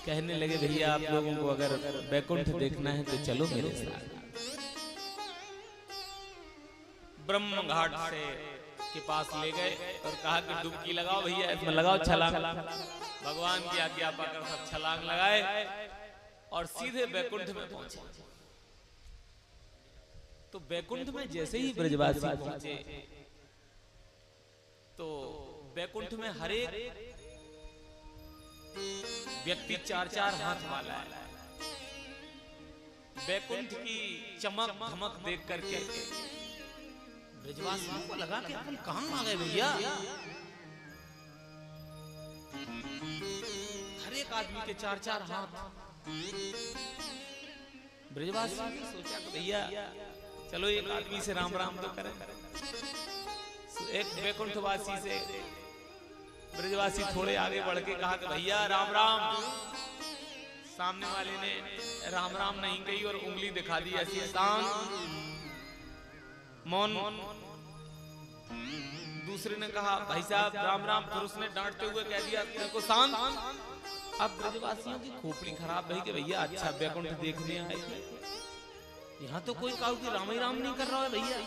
कहने लगे भैया आप लोगों को अगर बैकुंठ देखना है तो चलो मेरे साथ। ब्रह्म घाट से के पास ले गए और कहा कि डुबकी लगाओ भैया, इसमें लगाओ छलांग। भगवान की आज्ञा पाकर सब छलांग लगाए और सीधे बैकुंठ में पहुंचे। तो बैकुंठ में जैसे ही ब्रजवासी पहुंचे तो बैकुंठ में हर एक व्यक्ति 4-4 हाथ वाला है। बैकुंठ की चमक धमक देख करके ब्रजवासियों को लगा कि अपन कहां आ गए भैया। हर एक आदमी के 4-4 हाथ। ब्रजवासियों ने सोचा कि भैया चलो एक आदमी से राम राम तो करें। एक बैकुंठवासी से ब्रजवासी थोड़े आगे बढ़ के कहा कि भैया राम राम। सामने वाले ने राम राम नहीं कही और उंगली दिखा दी ऐसी शांत मौन। दूसरे ने कहा भाई साहब राम राम। फिर उसने डांटते हुए कह दिया तेरे को शांत। अब ब्रजवासियों की खोपड़ी खराब भई कि भैया अच्छा बैकुंठ देखने आए थे, यहाँ तो कोई काहू की राम ही राम नहीं कर रहा है भैया।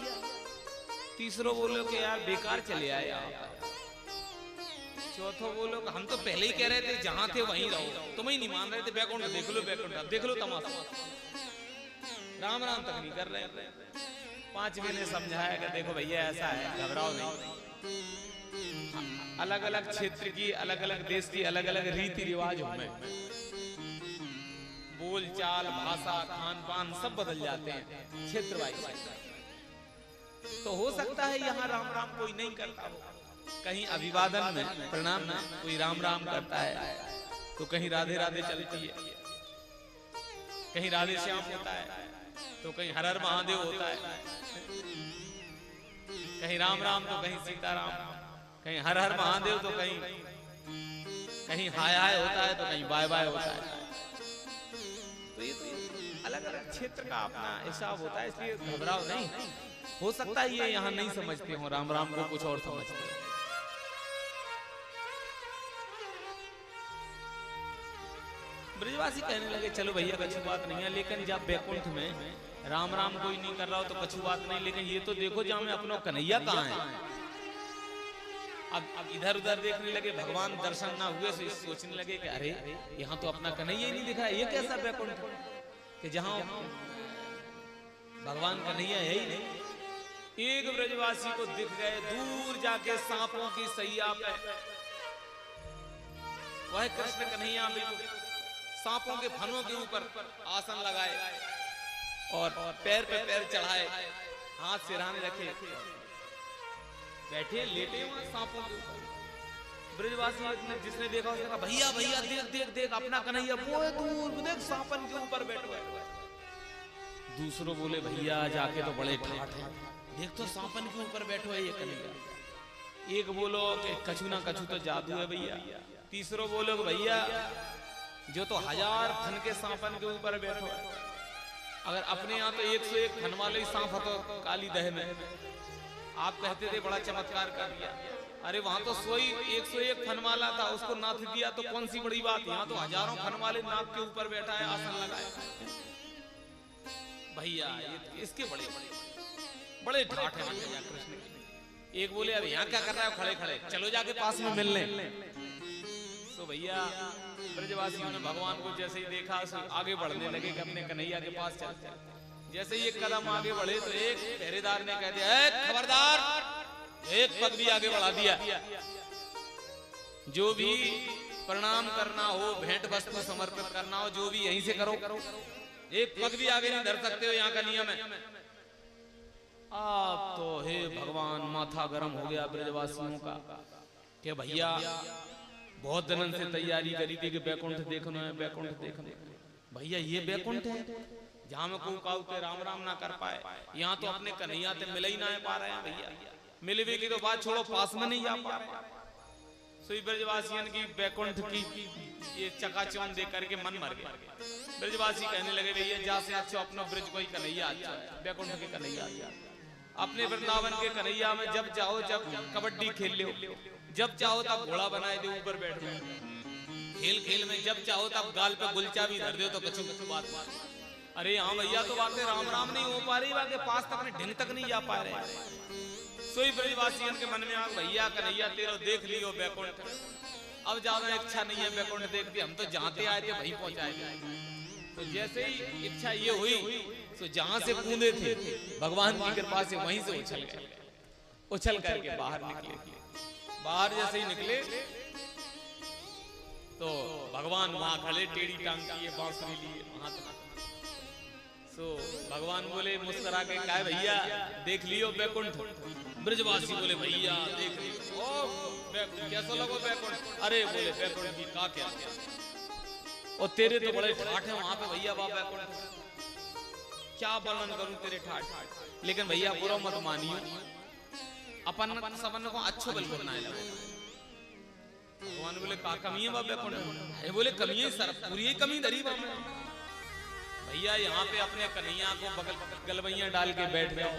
तीसरो बोलो कि यार बेकार चले आए आप। चौथो बोलो कि हम तो पहले ही कह रहे थे जहां थे वहीं रहो, तुम ही नहीं मान रहे थे। बैकुंठ देख लो, बैकुंठ देख लो तमाशा। राम राम तक नहीं कर रहे। पांचवे ने समझाया कि देखो भैया ऐसा है, घबराओ नहीं। अलग अलग क्षेत्र की, अलग अलग देश की अलग अलग रीति रिवाज में बोल चाल, भाषा, खान पान सब बदल जाते हैं क्षेत्र वाइज। तो हो सकता है यहाँ राम राम कोई नहीं करता हो, कहीं अभिवादन में प्रणाम में कोई राम राम करता है, तो कहीं राधे राधे चलती है, कहीं राधे श्याम होता है, तो कहीं हर हर महादेव होता है, कहीं राम राम तो कहीं सीताराम, कहीं हर हर महादेव तो कहीं हाय हाय होता है, तो कहीं बाय बाय होता है। तो ये तो अलग अलग क्षेत्र का अपना हिसाब होता है, इसलिए घबराओ नहीं। हो सकता है ये यहाँ नहीं समझते हो राम राम को, कुछ और समझते हो। ब्रजवासी कहने लगे चलो भैया कछु बात नहीं है, लेकिन जब बैकुंठ में राम राम कोई नहीं कर रहा हो तो कछु बात नहीं, लेकिन ये तो देखो जहां में अपना कन्हैया कहाँ है। अब इधर उधर देखने लगे, भगवान दर्शन ना हुए तो सोचने लगे कि अरे यहाँ तो अपना कन्हैया ही नहीं दिख रहा है, ये कैसा बैकुंठ कि जहां भगवान कन्हैया है ही नहीं। एक ब्रजवासी को दिख गए दूर जाके सांपों की सैया पे, वह कृष्ण कन्हैया बिल्कुल सांपों के फनों के ऊपर आसन लगाए और पैर पे पैर चढ़ाए, हाथ सिरहाने रखे, बैठे लेटे वहां सांपों के ऊपर। ब्रजवासी जिसने देखा उसने कहा भैया भैया देख देख देख अपना कन्हैया वो दूर देख सांपन के ऊपर बैठा है। दूसरों बोले भैया जाके तो बड़े ठाठ है, देख तो सांपन के ऊपर बैठो है ये कन्हैया। एक बोलो कि कछु ना कछु तो जादू है भैया। तीसरो बोलो कि भैया जो तो 1000 फन के सांपन के ऊपर बैठो है, अगर अपने यहाँ तो 101 फन वाले सांप तो काली दह में, आप कहते थे बड़ा चमत्कार कर दिया। अरे वहां तो 101 फन वाला था, उसको नाथ दिया तो कौन सी बड़ी बात। यहाँ तो हजारों फन वाले नाथ के ऊपर बैठा है, आसन लगाए भैया। इसके बड़े बड़े ठाठ है भैया कृष्ण के। एक बोले अब यहाँ क्या कर रहा है खड़े खड़े, चलो जाके पास में मिल लें। तो भैया ब्रजवासियों ने भगवान को जैसे ही देखा आगे बढ़ने लगे कि अपने कन्हैया के पास चलते। जैसे ही एक कदम आगे बढ़े तो एक पहरेदार ने कह दिया खबरदार, एक पग भी आगे बढ़ा दिया। जो भी प्रणाम करना हो, भेंट वस्तु समर्पित करना हो, जो भी यहीं से करो, एक पग भी आगे नहीं धर सकते हो, यहाँ का नियम है। आप तो हे भगवान माथा गर्म हो गया ब्रजवासियों का कि भैया बहुत दिनों से तैयारी करी थी कि बैकुंठ देखना है, बैकुंठ देखना है। भैया ये बैकुंठ है जहां में कोई काऊ के राम राम ना कर पाए, यहाँ तो अपने कन्हैया से मिल ही ना पा रहे हैं भैया। मिलवे की तो बात छोड़ो, पास में नहीं जा पा रहे। सोई ब्रजवासियन की बैकुंठ की ये चकाचौंध देख करके मन मर गया। ब्रजवासी कहने लगे भैया जा से अच्छा अपना ब्रज कोई कन्हैया अच्छा है, बैकुंठ के कन्हैया अपने वृंदावन के कन्हैया में जब चाहो जब कबड्डी खेल लो, जब चाहो तब घोड़ा बनाए दे ऊपर बैठ जाओ, खेल खेल में जब चाहो तब गाल पे गुलचा भी धर दो तो कछु कछु बात बात। अरे हाँ भैया तो बातें राम राम नहीं हो पा रही, बाके पास तक नहीं ढिंग तक नहीं जा पा रहे। सोई ब्रजवासियों के मन में आ भैया कन्हैया तेरो देख लियो बैकुंठ, अब ज्यादा इच्छा नहीं है बैकुंठ देखती, हम तो जहां आए थे वहीं पहुंचाए थे। तो जैसे ही इच्छा ये हुई तो जहां से कूदे थे भगवान की कृपा से वहीं से उछल गए, उछल करके बाहर निकले। बाहर जैसे ही निकले तो भगवान वहां खड़े टेढ़ी टांग किए बांसुरी लिए हाथ में। सो भगवान बोले मुस्कुरा के कहा भैया देख लियो बैकुंठ। ब्रजवासी बोले भैया देख लियो। ओ बैकुंठ कैसा लगो बैकुंठ? अरे बोले बैकुंठ की का क्या, और तेरे तो बड़े ठाठ है वहां पे भैया बाबा बैकुंठ, क्या वर्णन करूं तेरे ठाठ। लेकिन भैया बुरा मत मानियो, अपन सबन को अच्छो बल करना है। भगवान बोले का कमी है बाबा कौन? अरे बोले कमी है सर, पूरी ही कमी धरी बाबा। भैया यहाँ पे अपने कन्हैया को बगल गलबैया डाल के बैठ जाओ,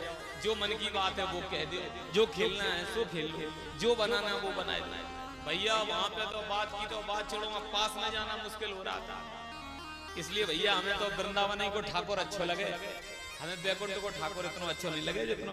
जो मन की बात है वो कह दो, जो खेलना है सो खेल लो, जो बनाना है वो बनाए दो। भैया वहां पे तो बात की तो बात छोड़ो, पास में जाना मुश्किल हो रहा था। इसलिए भैया हमें तो वृंदावन को ठाकुर अच्छो लगे, हमें बैकुंठ को ठाकुर इतना अच्छा नहीं लगे जितना